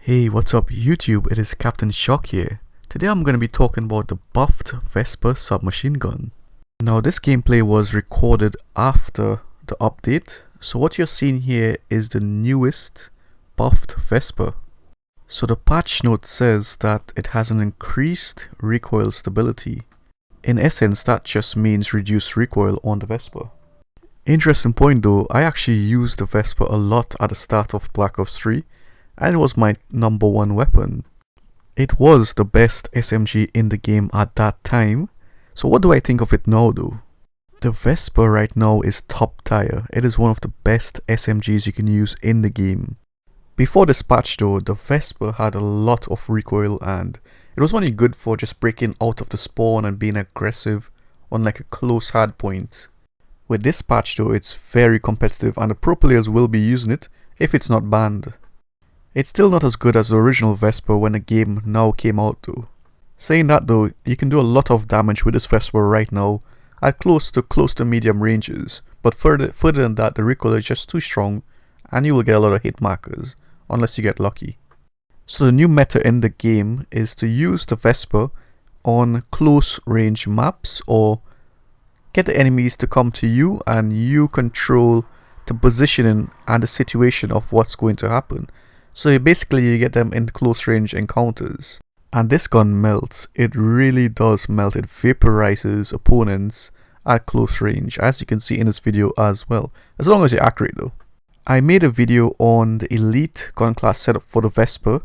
Hey, what's up YouTube? It is Captain Shock here. Today I'm going to be talking about the buffed Vesper submachine gun. Now this gameplay was recorded after the update, so what you're seeing here is the newest buffed Vesper. So the patch note says that it has an increased recoil stability. In essence, that just means reduced recoil on the Vesper. Interesting point though, I actually used the Vesper a lot at the start of Black Ops 3. And it was my number one weapon. It was the best SMG in the game at that time. So what do I think of it now though? The Vesper right now is top tier. It is one of the best SMGs you can use in the game. Before this patch though, the Vesper had a lot of recoil and it was only good for just breaking out of the spawn and being aggressive on like a close hard point. With this patch though, it's very competitive and the pro players will be using it if it's not banned. It's still not as good as the original Vesper when the game now came out though. Saying that though, you can do a lot of damage with this Vesper right now at close to medium ranges, but further than that the recoil is just too strong and you will get a lot of hit markers unless you get lucky. So the new meta in the game is to use the Vesper on close range maps or get the enemies to come to you and you control the positioning and the situation of what's going to happen. So basically you get them in close range encounters. And this gun melts. It really does melt. It vaporizes opponents at close range, as you can see in this video as well. As long as you're accurate though. I made a video on the elite gun class setup for the Vesper.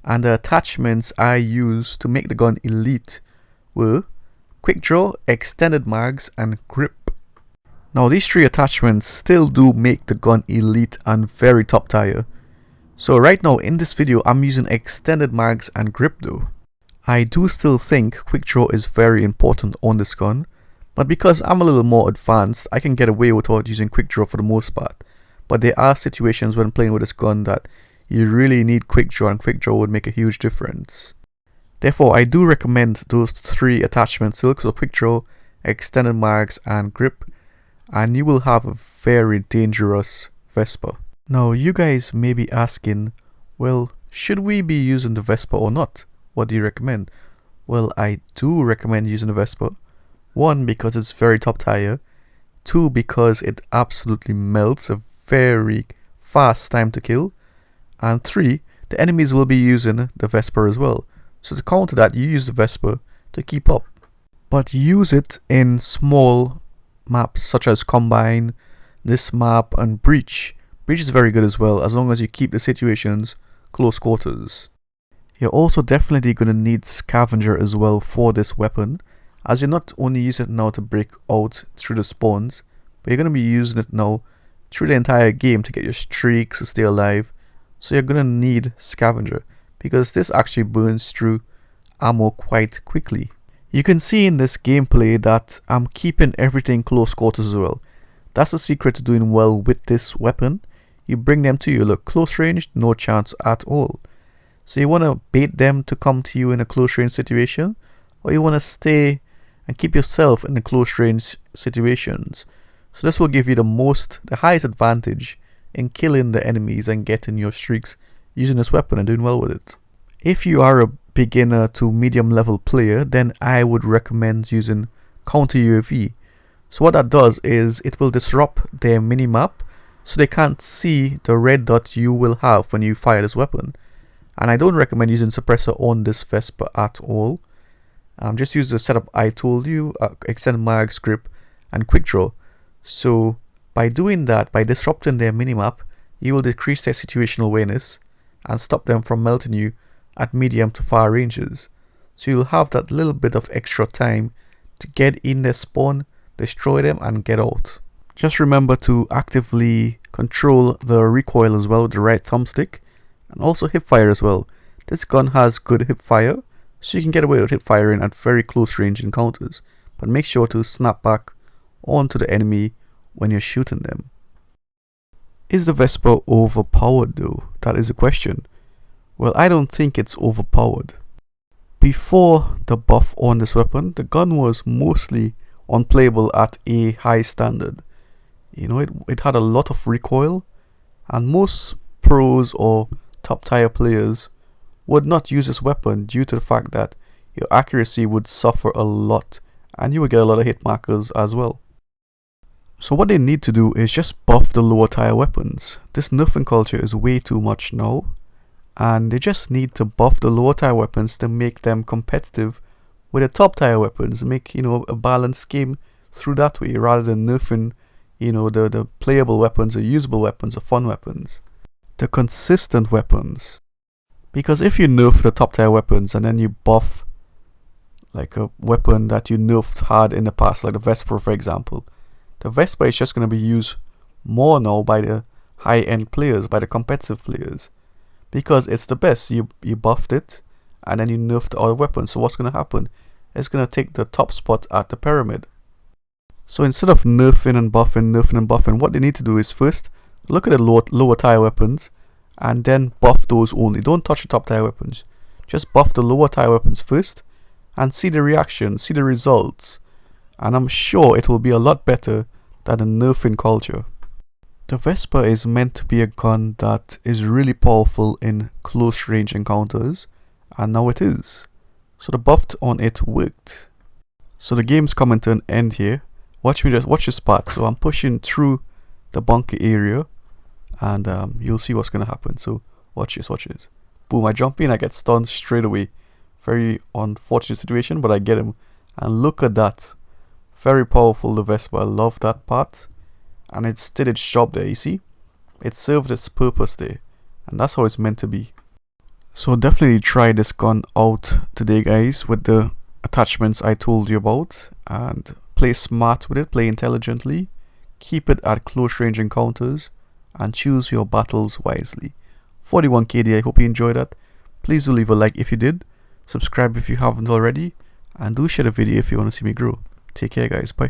And the attachments I used to make the gun elite were quick draw, extended mags and grip. Now these three attachments still do make the gun elite and very top tier. So right now in this video I'm using extended mags and grip though. I do still think quick draw is very important on this gun, but because I'm a little more advanced I can get away without using quick draw for the most part. But there are situations when playing with this gun that you really need quick draw and quick draw would make a huge difference. Therefore I do recommend those three attachments still, so quick draw, extended mags and grip, and you will have a very dangerous Vesper. Now you guys may be asking, well, should we be using the Vesper or not? What do you recommend? Well, I do recommend using the Vesper. 1, because it's very top tier. 2, because it absolutely melts, a very fast time to kill. And 3, the enemies will be using the Vesper as well. So to counter that, you use the Vesper to keep up. But use it in small maps such as Combine, this map and Breach. Breach is very good as well, as long as you keep the situations close quarters. You're also definitely going to need Scavenger as well for this weapon, as you're not only using it now to break out through the spawns, but you're going to be using it now through the entire game to get your streaks, to stay alive. So you're going to need Scavenger, because this actually burns through ammo quite quickly. You can see in this gameplay that I'm keeping everything close quarters as well. That's the secret to doing well with this weapon. You bring them to you, look, close range, no chance at all. So you want to bait them to come to you in a close range situation, or you want to stay and keep yourself in the close range situations. So this will give you the highest advantage in killing the enemies and getting your streaks using this weapon and doing well with it. If you are a beginner to medium level player, then I would recommend using counter UAV. So what that does is it will disrupt their minimap, so they can't see the red dot you will have when you fire this weapon. And I don't recommend using suppressor on this Vesper at all. Just use the setup I told you, extend mags, grip and quick draw. So by doing that, by disrupting their minimap, you will decrease their situational awareness and stop them from melting you at medium to far ranges. So you'll have that little bit of extra time to get in their spawn, destroy them and get out. Just remember to actively control the recoil as well with the right thumbstick, and also hip fire as well. This gun has good hip fire, so you can get away with hip firing at very close range encounters, but make sure to snap back onto the enemy when you're shooting them. Is the Vesper overpowered though? That is a question. Well, I don't think it's overpowered. Before the buff on this weapon, the gun was mostly unplayable at a high standard. You know, it had a lot of recoil, and most pros or top tier players would not use this weapon due to the fact that your accuracy would suffer a lot and you would get a lot of hit markers as well. So what they need to do is just buff the lower tier weapons. This nerfing culture is way too much now, and they just need to buff the lower tier weapons to make them competitive with the top tier weapons, make, you know, a balanced game through that way, rather than nerfing, you know, the playable weapons, the usable weapons, the fun weapons, the consistent weapons. Because if you nerf the top tier weapons and then you buff like a weapon that you nerfed hard in the past, like the Vesper for example, the Vesper is just going to be used more now by the high-end players, by the competitive players, because it's the best. You buffed it and then you nerfed the other weapons, so what's going to happen? It's going to take the top spot at the pyramid. So instead of nerfing and buffing, what they need to do is first look at the lower tier weapons and then buff those only. Don't touch the top tier weapons. Just buff the lower tier weapons first and see the reaction, see the results. And I'm sure it will be a lot better than the nerfing culture. The Vesper is meant to be a gun that is really powerful in close range encounters, and now it is. So the buff on it worked. So the game's coming to an end here. Watch this part. So I'm pushing through the bunker area, and you'll see what's gonna happen. So watch this. Boom, I jump in, I get stunned straight away. Very unfortunate situation, but I get him. And look at that. Very powerful, the Vesper. I love that part. And it did its job there, you see? It served its purpose there. And that's how it's meant to be. So definitely try this gun out today, guys, with the attachments I told you about. And play smart with it, play intelligently. Keep it at close range encounters. And choose your battles wisely. 41 KD, I hope you enjoyed that. Please do leave a like if you did. Subscribe if you haven't already. And do share the video if you want to see me grow. Take care, guys. Bye.